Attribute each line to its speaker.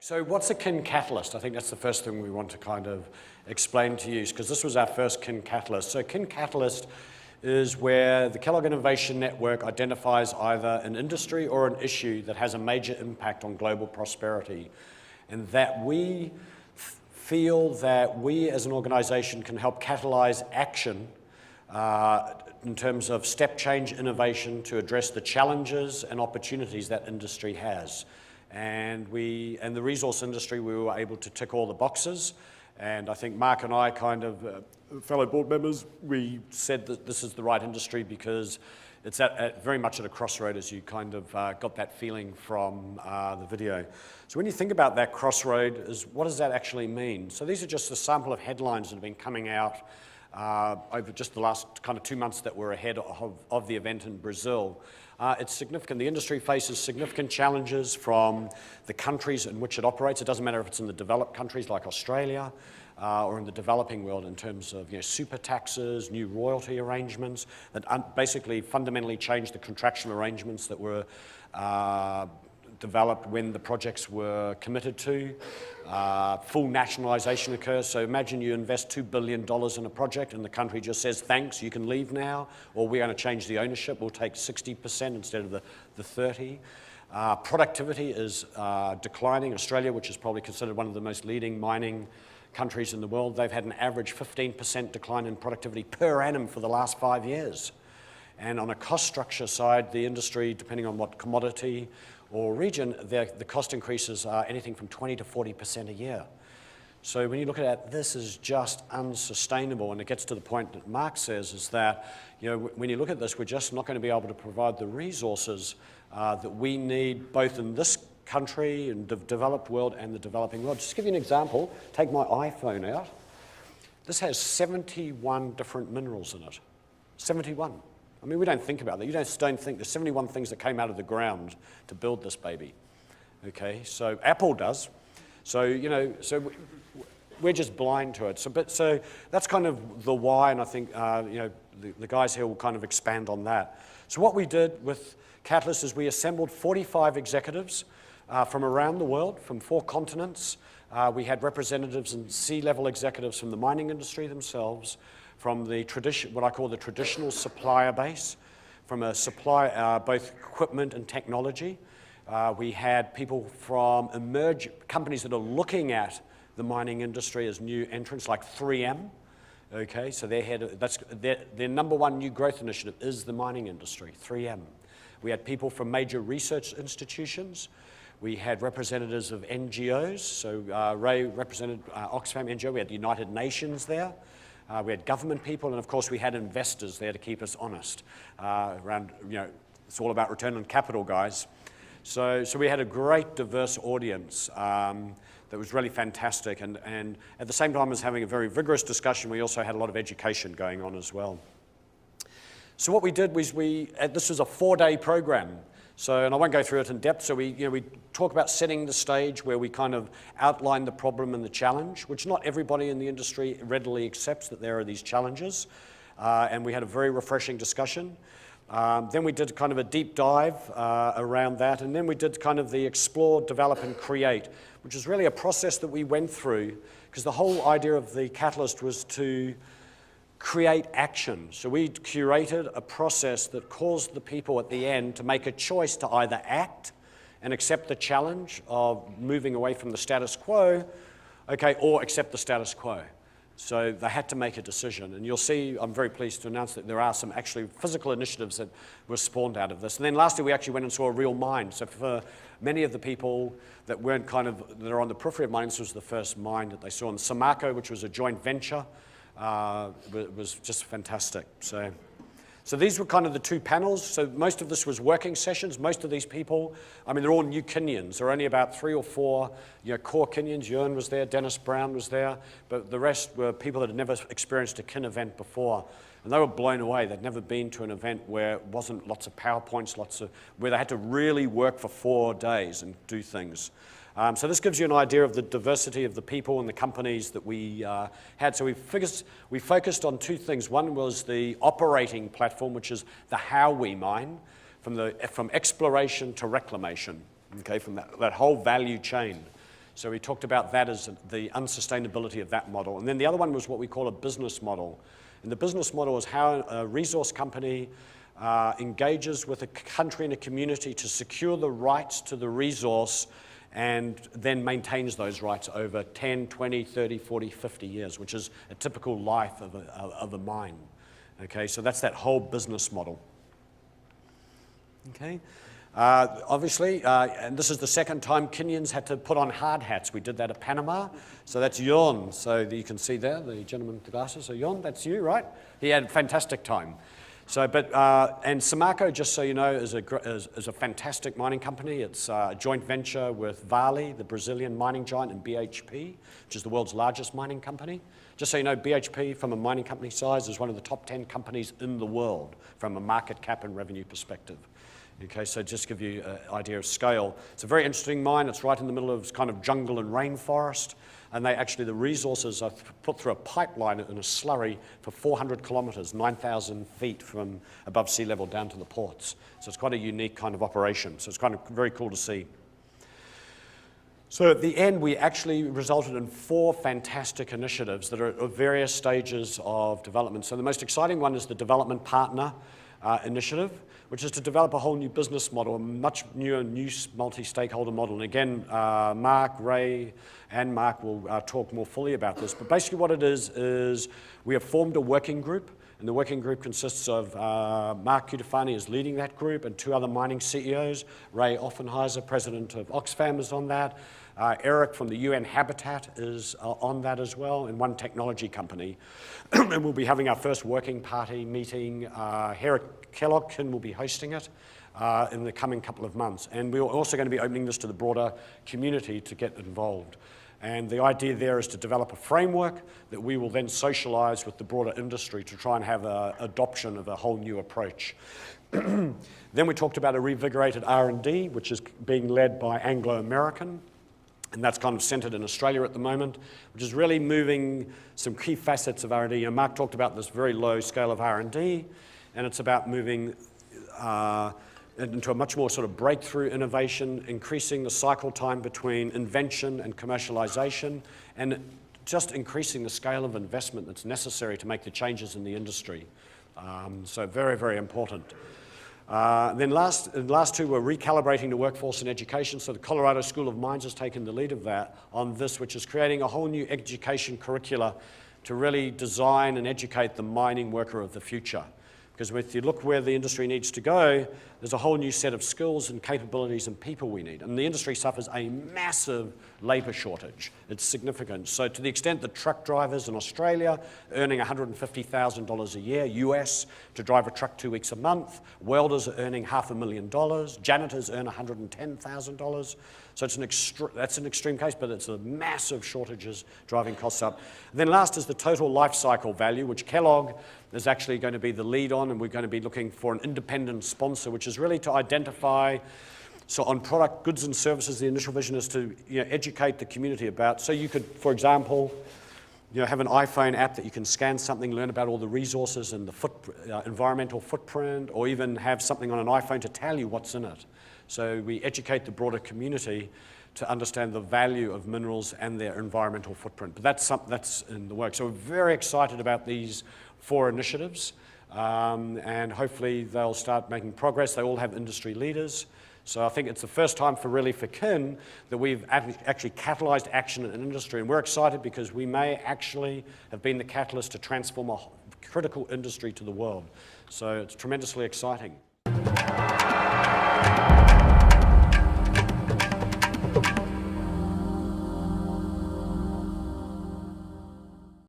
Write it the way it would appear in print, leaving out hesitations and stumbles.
Speaker 1: So what's a kin catalyst? I think that's the first thing we want to kind of explain to you, because this was our first kin catalyst. So kin catalyst is where the Kellogg Innovation Network identifies either an industry or an issue that has a major impact on global prosperity, and that we feel that we as an organization can help catalyze action in terms of step change innovation to address the challenges and opportunities that industry has. And the resource industry, we were able to tick all the boxes. And I think Mark and I kind of, fellow board members, we said that this is the right industry because it's very much at a crossroad, as you kind of got that feeling from the video. So when you think about that crossroad, what does that actually mean? So these are just a sample of headlines that have been coming out over just the last kind of 2 months that we're ahead of the event in Brazil. It's significant. The industry faces significant challenges from the countries in which it operates. It doesn't matter if it's in the developed countries like Australia or in the developing world in terms of super taxes, new royalty arrangements that basically fundamentally change the contractual arrangements that were developed when the projects were committed to. Full nationalisation occurs. So imagine you invest $2 billion in a project and the country just says, thanks, you can leave now, or we're going to change the ownership. We'll take 60% instead of the 30%. Productivity is declining. Australia, which is probably considered one of the most leading mining countries in the world, they've had an average 15% decline in productivity per annum for the last 5 years. And on a cost structure side, the industry, depending on what commodity or region, the cost increases are anything from 20 to 40% a year. So when you look at it, this is just unsustainable, and it gets to the point that Mark says is that, when you look at this, we're just not going to be able to provide the resources that we need both in this country and the developed world and the developing world. Just to give you an example, take my iPhone out. This has 71 different minerals in it. 71. I mean, we don't think about that. You just don't think there's 71 things that came out of the ground to build this baby. Okay, so Apple does. So, so we're just blind to it. So that's kind of the why, and I think, the guys here will kind of expand on that. So what we did with Catalyst is we assembled 45 executives from around the world, from 4 continents. We had representatives and C-level executives from the mining industry themselves, from the what I call the traditional supplier base, from a supply, both equipment and technology. We had people from companies that are looking at the mining industry as new entrants, like 3M. Okay, so their number one new growth initiative is the mining industry, 3M. We had people from major research institutions. We had representatives of NGOs. So Ray represented Oxfam NGO. We had the United Nations there. We had government people, and of course we had investors there to keep us honest. Around, it's all about return on capital, guys. So we had a great diverse audience that was really fantastic, and at the same time as having a very vigorous discussion, we also had a lot of education going on as well. So what we did was this was a 4-day program. So, and I won't go through it in depth, so we talk about setting the stage where we kind of outline the problem and the challenge, which not everybody in the industry readily accepts that there are these challenges. And we had a very refreshing discussion. Then we did kind of a deep dive around that, and then we did kind of the explore, develop, and create, which is really a process that we went through, because the whole idea of the Catalyst was to create action. So we curated a process that caused the people at the end to make a choice to either act and accept the challenge of moving away from the status quo, okay, or accept the status quo. So they had to make a decision. And you'll see, I'm very pleased to announce that there are some actually physical initiatives that were spawned out of this. And then lastly, we actually went and saw a real mine. So for many of the people that weren't that are on the periphery of mine, this was the first mine that they saw in Samarco, which was a joint venture. Was just fantastic. So these were kind of the 2 panels. So most of this was working sessions. Most of these people, I mean, they're all new Kenyans. There are only about 3 or 4 core Kenyans. Ewan was there, Dennis Brown was there, but the rest were people that had never experienced a kin event before. And they were blown away. They'd never been to an event where it wasn't lots of PowerPoints, where they had to really work for 4 days and do things. So this gives you an idea of the diversity of the people and the companies that we had. So we focused on 2 things. One was the operating platform, which is the how we mine, from exploration to reclamation, okay, from that whole value chain. So we talked about that as the unsustainability of that model. And then the other one was what we call a business model. And the business model is how a resource company engages with a country and a community to secure the rights to the resource and then maintains those rights over 10, 20, 30, 40, 50 years, which is a typical life of a mine. Okay, so that's that whole business model. Okay. Obviously, and this is the second time Kenyans had to put on hard hats. We did that at Panama. So that's Yon. So you can see there, the gentleman with the glasses. So Yon, that's you, right? He had a fantastic time. So, and Samarco, just so you know, is a fantastic mining company. It's a joint venture with Vale, the Brazilian mining giant, and BHP, which is the world's largest mining company. Just so you know, BHP, from a mining company size, is one of the top 10 companies in the world from a market cap and revenue perspective. Okay, so just to give you an idea of scale. It's a very interesting mine. It's right in the middle of kind of jungle and rainforest. And the resources are put through a pipeline in a slurry for 400 kilometers, 9,000 feet from above sea level down to the ports. So it's quite a unique kind of operation. So it's kind of very cool to see. So at the end, we actually resulted in 4 fantastic initiatives that are at various stages of development. So the most exciting one is the Development Partner Initiative, which is to develop a whole new business model, a much newer, new multi-stakeholder model. And again, Mark, Ray, and Mark will talk more fully about this. But basically what it is we have formed a working group, and the working group consists of Mark Cutafani is leading that group, and 2 other mining CEOs. Ray Offenheiser, president of Oxfam, is on that. Eric from the UN Habitat is on that as well, and 1 technology company. And we'll be having our first working party meeting here at Kellogg, and we'll be hosting it in the coming couple of months. And we're also going to be opening this to the broader community to get involved. And the idea there is to develop a framework that we will then socialize with the broader industry to try and have an adoption of a whole new approach. Then we talked about a reinvigorated R&D, which is being led by Anglo-American. And that's kind of centered in Australia at the moment, which is really moving some key facets of R&D. You know, Mark talked about this very low scale of R&D, and it's about moving into a much more sort of breakthrough innovation, increasing the cycle time between invention and commercialization, and just increasing the scale of investment that's necessary to make the changes in the industry. So very, very important. Then the last 2 were recalibrating the workforce and education. So the Colorado School of Mines has taken the lead of that on this, which is creating a whole new education curricula to really design and educate the mining worker of the future. Because if you look where the industry needs to go, there's a whole new set of skills and capabilities and people we need. And the industry suffers a massive labor shortage. It's significant. So to the extent that truck drivers in Australia earning $150,000 a year, US, to drive a truck 2 weeks a month, welders are earning $500,000, janitors earn $110,000. So that's an extreme case, but it's a massive shortages driving costs up. And then last is the total life cycle value, which Kellogg is actually going to be the lead on, and we're going to be looking for an independent sponsor, which is really to identify, so on product, goods and services, the initial vision is to educate the community about, so you could, for example, have an iPhone app that you can scan something, learn about all the resources and the environmental footprint, or even have something on an iPhone to tell you what's in it. So we educate the broader community to understand the value of minerals and their environmental footprint. But that's in the works. So we're very excited about these 4 initiatives, and hopefully they'll start making progress. They all have industry leaders. So I think it's the first time for KIN that we've actually catalyzed action in an industry. And we're excited because we may actually have been the catalyst to transform a critical industry to the world. So it's tremendously exciting.